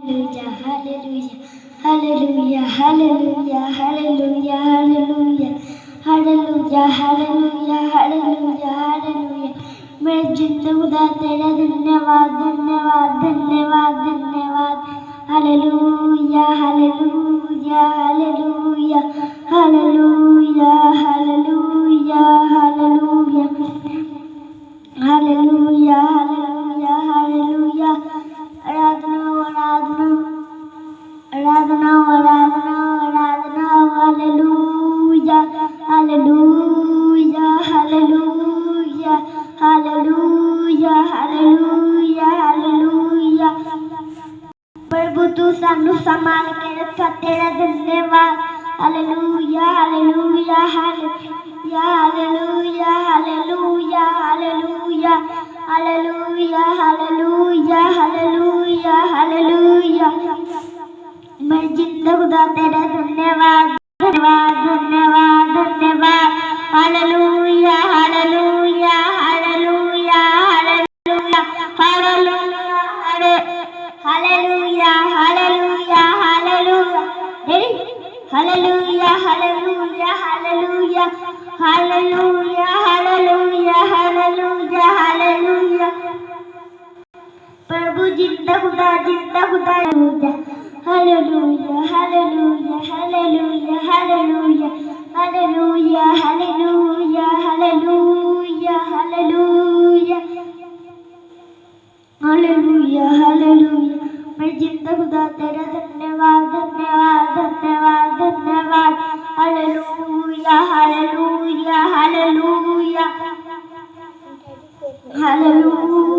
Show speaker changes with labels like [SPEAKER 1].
[SPEAKER 1] Hallelujah, hallelujah, hallelujah, hallelujah, hallelujah, hallelujah, hallelujah, hallelujah, hallelujah. मेरे जिंदे खुदा तेरा धन्यवाद धन्यवाद धन्यवाद धन्यवाद. Hallelujah, hallelujah, hallelujah, hallelujah, hallelujah, hallelujah, hallelujah, hallelujah, hallelujah. आराधना आराधना आराधना आराधना आराधना. Hallelujah hallelujah hallelujah hallelujah hallelujah hallelujah. प्रभु तू सानू संभाल के रखा तेरा धन्यवाद. Hallelujah hallelujah hallelujah hallelujah hallelujah hallelujah hallelujah hallelujah hallelujah hallelujah. मेरे जिंदा खुदा तेरा धन्यवाद धन्यवाद धन्यवाद धन्यवाद. Hallelujah hallelujah hallelujah hallelujah hallelujah hallelujah hallelujah hallelujah. Hallelujah hallelujah hallelujah hallelujah hallelujah hallelujah hallelujah. प्रभु जिंदा खुदा hallelujah hallelujah hallelujah hallelujah hallelujah hallelujah hallelujah hallelujah hallelujah hallelujah. मेरे जिंदा खुदा तेरा धन्यवाद धन्यवाद धन्यवाद धन्यवाद. Hallelujah hallelujah hallelujah hallelujah.